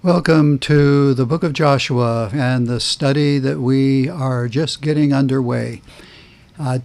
Welcome to the book of Joshua and the study that we are just getting underway.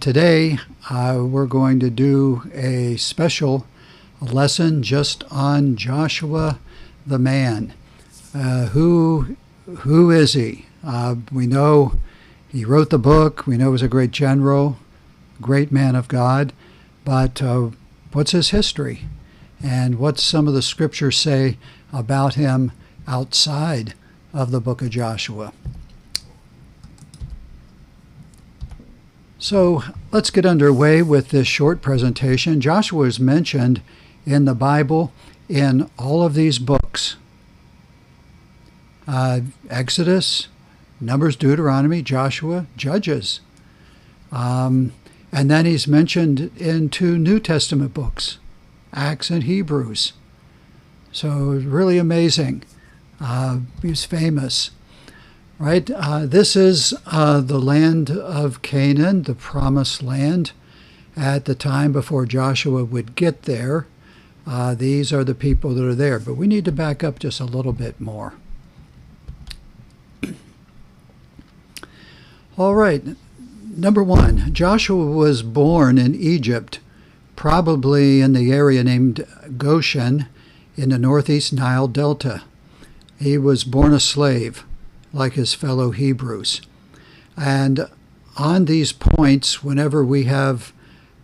Today, we're going to do a special lesson just on Joshua the man. Who is he? We know he wrote the book. We know he was a great general, great man of God. But what's his history? And what's some of the scriptures say about him outside of the book of Joshua? So let's get underway with this short presentation. Joshua is mentioned in the Bible in all of these books. Exodus, Numbers, Deuteronomy, Joshua, Judges. And then he's mentioned in two New Testament books, Acts and Hebrews. So really amazing. He's famous, right? This is the land of Canaan, the promised land, at the time before Joshua would get there. These are the people that are there, but we need to back up just a little bit more. All right, number one, Joshua was born in Egypt, probably in the area named Goshen in the northeast Nile Delta. He was born a slave, like his fellow Hebrews. And on these points, whenever we have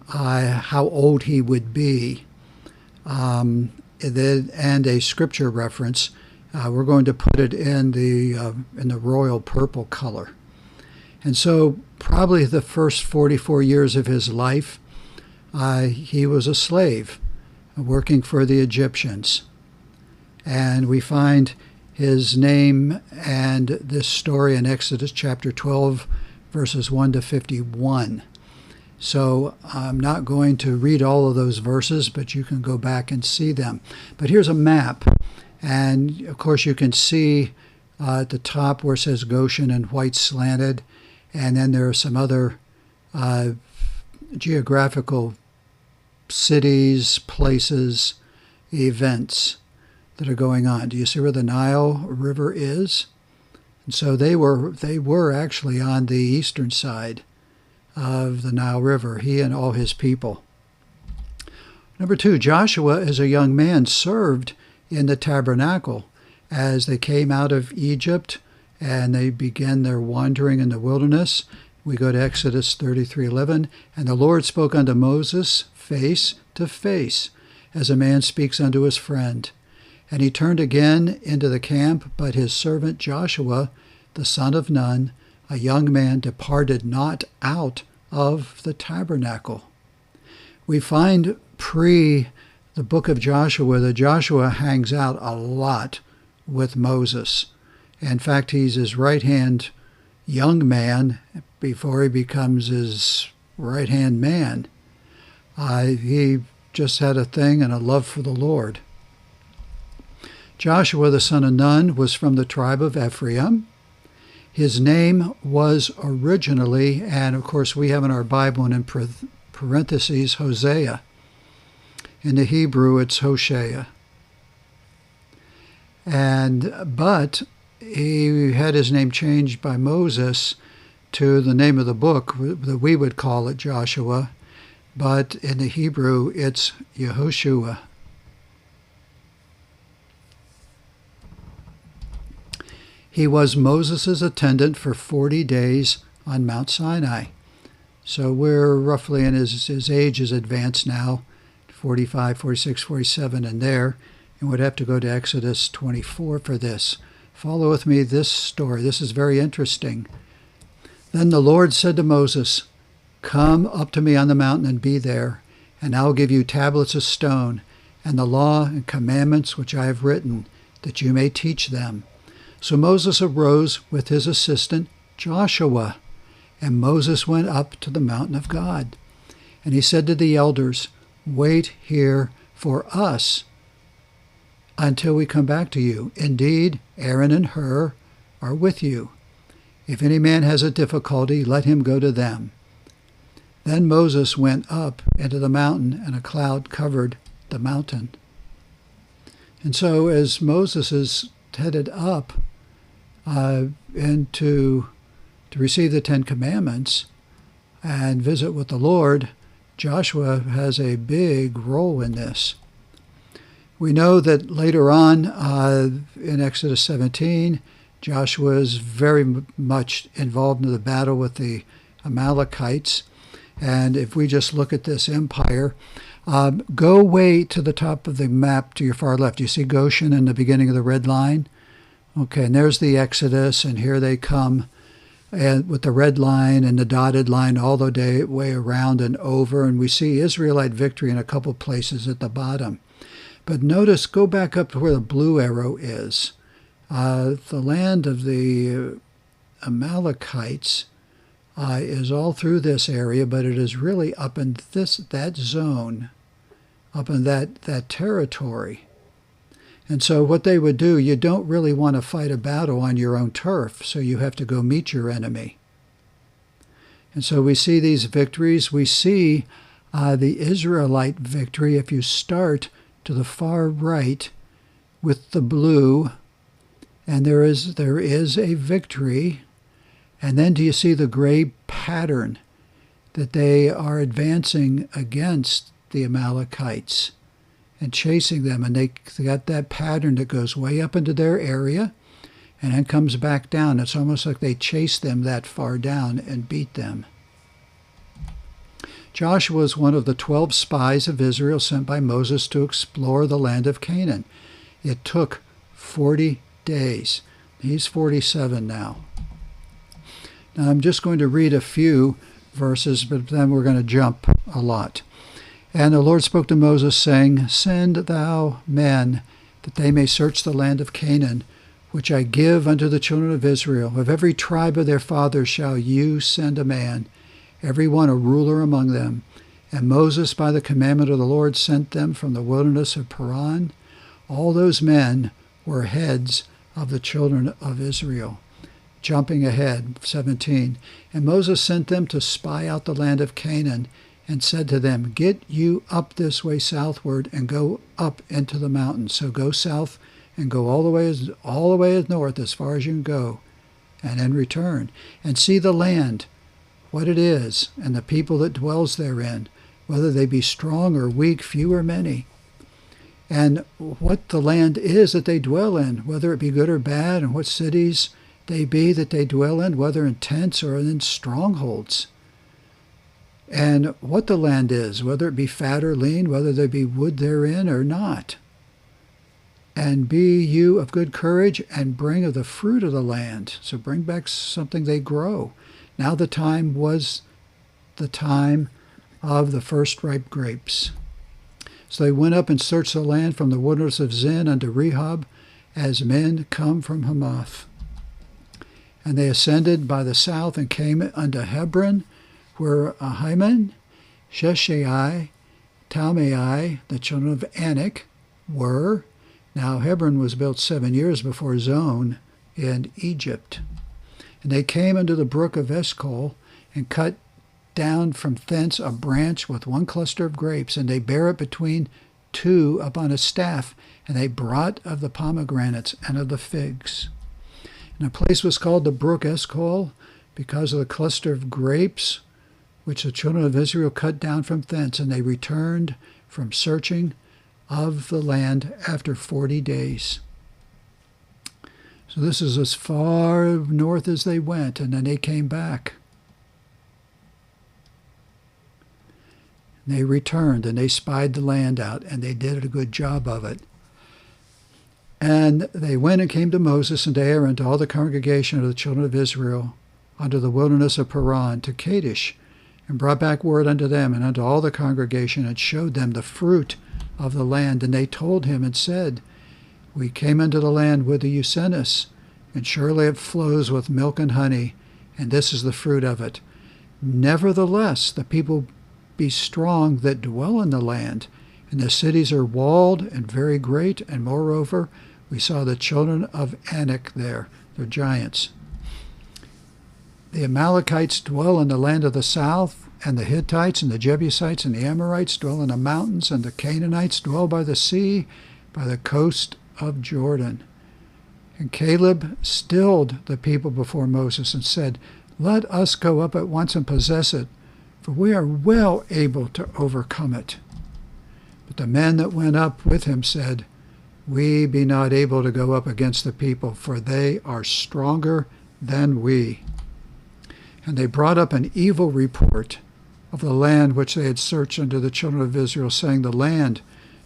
how old he would be, and a scripture reference, we're going to put it in the royal purple color. And so probably the first 44 years of his life, he was a slave working for the Egyptians. And we find his name and this story in Exodus chapter 12, verses 1 to 51. So I'm not going to read all of those verses, but you can go back and see them. But here's a map. And of course you can see at the top where it says Goshen in white slanted. And then there are some other geographical cities, places, events that are going on. Do you see where the Nile River is? And so they were actually on the eastern side of the Nile River, he and all his people. Number two, Joshua as a young man served in the tabernacle as they came out of Egypt and they began their wandering in the wilderness. We go to Exodus 33:11, and the Lord spoke unto Moses face to face, as a man speaks unto his friend. And he turned again into the camp, but his servant Joshua, the son of Nun, a young man, departed not out of the tabernacle. We find pre the book of Joshua that Joshua hangs out a lot with Moses. In fact, he's his right-hand young man before he becomes his right-hand man. He just had a thing and a love for the Lord. Joshua, the son of Nun, was from the tribe of Ephraim. His name was originally, and of course we have in our Bible and in parentheses, Hosea. In the Hebrew, it's Hoshea. But he had his name changed by Moses to the name of the book that we would call it Joshua, but in the Hebrew, it's Yehoshua. He was Moses' attendant for 40 days on Mount Sinai. So we're roughly in his age is advanced now, 45, 46, 47 and there, and would have to go to Exodus 24 for this. Follow with me this story. This is very interesting. Then the Lord said to Moses, "Come up to me on the mountain and be there, and I will give you tablets of stone, and the law and commandments which I have written, that you may teach them." So Moses arose with his assistant Joshua, and Moses went up to the mountain of God. And he said to the elders, "Wait here for us until we come back to you. Indeed, Aaron and Hur are with you. If any man has a difficulty, let him go to them." Then Moses went up into the mountain, and a cloud covered the mountain. And so as Moses is headed up into to receive the Ten Commandments and visit with the Lord, Joshua has a big role in this. We know that later on in Exodus 17, Joshua is very much involved in the battle with the Amalekites. And if we just look at this empire, go way to the top of the map to your far left. You see Goshen in the beginning of the red line? Okay, and there's the Exodus, and here they come, and with the red line and the dotted line all the way around and over, and we see Israelite victory in a couple places at the bottom. But notice, go back up to where the blue arrow is. The land of the Amalekites is all through this area, but it is really up in that zone, up in that territory. And so what they would do, you don't really want to fight a battle on your own turf, so you have to go meet your enemy. And so we see these victories. We see the Israelite victory if you start to the far right with the blue, and there is a victory. And then do you see the gray pattern that they are advancing against the Amalekites and chasing them? And they got that pattern that goes way up into their area and then comes back down. It's almost like they chased them that far down and beat them. Joshua was one of the 12 spies of Israel sent by Moses to explore the land of Canaan. It took 40 days. He's 47 now. Now I'm just going to read a few verses, but then we're going to jump a lot. And the Lord spoke to Moses, saying, Send thou men, that they may search the land of Canaan, which I give unto the children of Israel. Of every tribe of their fathers shall you send a man, every one a ruler among them. And Moses, by the commandment of the Lord, sent them from the wilderness of Paran. All those men were heads of the children of Israel. Jumping ahead, 17. And Moses sent them to spy out the land of Canaan, and said to them, Get you up this way southward, and go up into the mountains. So go south and go all the way north as far as you can go, and then return, and see the land, what it is, and the people that dwells therein, whether they be strong or weak, few or many, and what the land is that they dwell in, whether it be good or bad, and what cities they be that they dwell in, whether in tents or in strongholds, and what the land is, whether it be fat or lean, whether there be wood therein or not. And be you of good courage, and bring of the fruit of the land. So bring back something they grow. Now the time was the time of the first ripe grapes. So they went up and searched the land from the wilderness of Zin unto Rehob, as men come from Hamath. And they ascended by the south and came unto Hebron, where Ahiman, Sheshai, Talmai, the children of Anak, were. Now Hebron was built 7 years before Zoan in Egypt. And they came unto the brook of Eshcol, and cut down from thence a branch with one cluster of grapes, and they bare it between two upon a staff, and they brought of the pomegranates and of the figs. And the place was called the brook Eshcol, because of the cluster of grapes which the children of Israel cut down from thence, and they returned from searching of the land after 40 days. So this is as far north as they went, and then they came back. They returned, and they spied the land out, and they did a good job of it. And they went and came to Moses and to Aaron, to all the congregation of the children of Israel, unto the wilderness of Paran, to Kadesh, and brought back word unto them and unto all the congregation, and showed them the fruit of the land. And they told him and said, We came into the land whither you sent us, and surely it flows with milk and honey, and this is the fruit of it. Nevertheless, the people be strong that dwell in the land, and the cities are walled and very great, and moreover, we saw the children of Anak there, they're giants. The Amalekites dwell in the land of the south, and the Hittites and the Jebusites and the Amorites dwell in the mountains, and the Canaanites dwell by the sea, by the coast of Jordan. And Caleb stilled the people before Moses and said, "Let us go up at once and possess it, for we are well able to overcome it." But the men that went up with him said, "We be not able to go up against the people, for they are stronger than we." And they brought up an evil report of the land which they had searched unto the children of Israel, saying, "The land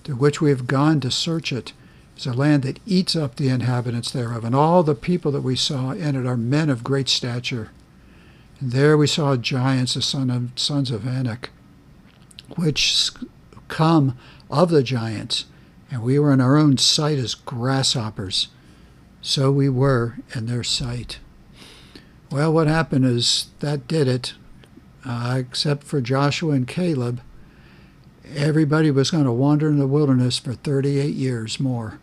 to which we have gone to search it is a land that eats up the inhabitants thereof, and all the people that we saw in it are men of great stature. And there we saw giants, the sons of Anak, which come of the giants, and we were in our own sight as grasshoppers. So we were in their sight." Well, what happened is that did it, except for Joshua and Caleb. Everybody was going to wander in the wilderness for 38 years more.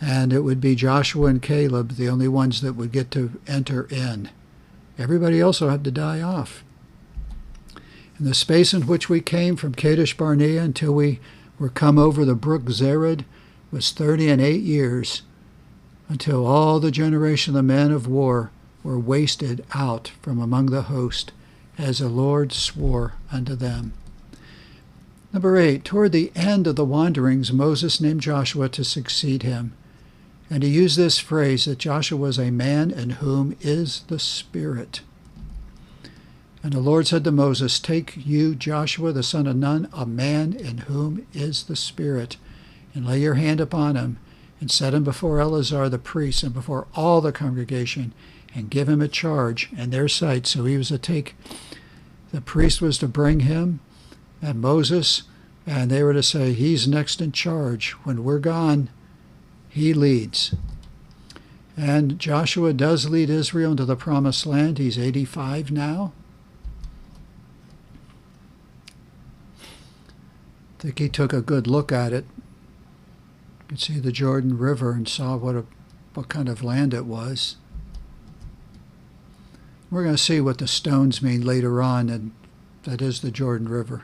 And it would be Joshua and Caleb, the only ones that would get to enter in. Everybody else will have to die off. In the space in which we came from Kadesh Barnea until we were come over the brook Zered was 38 years, until all the generation of the men of war were wasted out from among the host, as the Lord swore unto them. Number 8, toward the end of the wanderings, Moses named Joshua to succeed him. And he used this phrase, that Joshua was a man in whom is the Spirit. And the Lord said to Moses, "Take you, Joshua, the son of Nun, a man in whom is the Spirit, and lay your hand upon him, and set him before Eleazar the priest, and before all the congregation, and give him a charge in their sight." So he was to take, the priest was to bring him and Moses, and they were to say, "He's next in charge. When we're gone, he leads." And Joshua does lead Israel into the promised land. He's 85 now. I think he took a good look at it. You could see the Jordan River and saw what kind of land it was. We're going to see what the stones mean later on, and that is the Jordan River.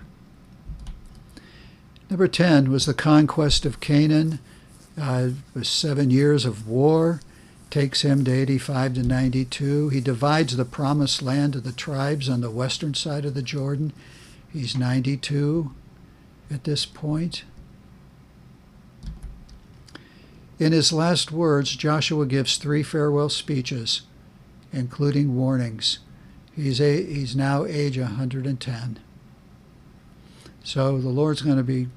Number 10 was the conquest of Canaan. It was 7 years of war. Takes him to 85 to 92. He divides the promised land to the tribes on the western side of the Jordan. He's 92 at this point. In his last words, Joshua gives 3 farewell speeches, including warnings. He's now age 110. So the Lord's going to be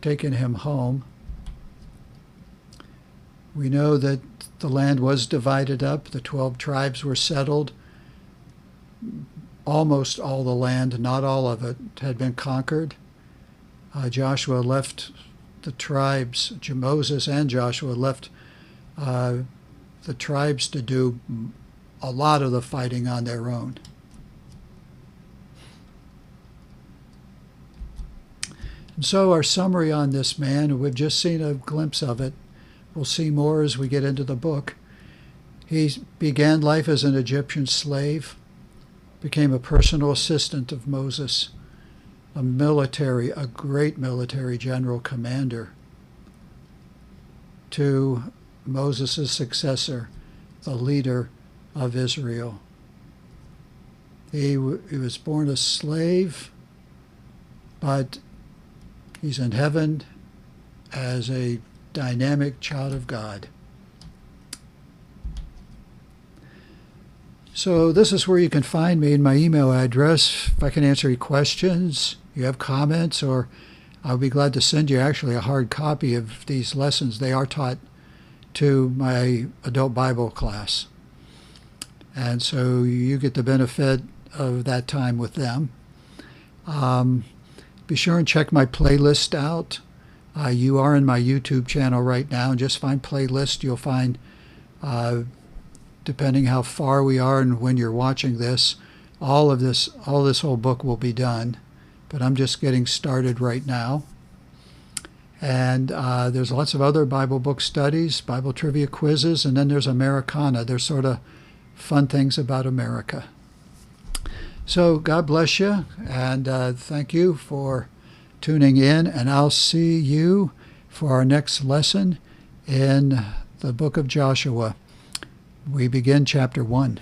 taking him home. We know that the land was divided up. The 12 tribes were settled. Almost all the land, not all of it, had been conquered. Joshua left the tribes, Moses and Joshua left the tribes to do a lot of the fighting on their own. And so our summary on this man, we've just seen a glimpse of it. We'll see more as we get into the book. He began life as an Egyptian slave, became a personal assistant of Moses, a great military general commander, to Moses' successor, the leader of Israel. He was born a slave, but he's in heaven as a dynamic child of God. So this is where you can find me in my email address. If I can answer any questions, you have comments, or I'll be glad to send you actually a hard copy of these lessons. They are taught to my adult Bible class. And so you get the benefit of that time with them. Be sure and check my playlist out. You are in my YouTube channel right now, and just find playlist. You'll find, depending how far we are and when you're watching this, all this whole book will be done. But I'm just getting started right now. And there's lots of other Bible book studies, Bible trivia quizzes, and then there's Americana. There's sort of fun things about America. So God bless you, and thank you for tuning in, and I'll see you for our next lesson in the book of Joshua. We begin chapter 1.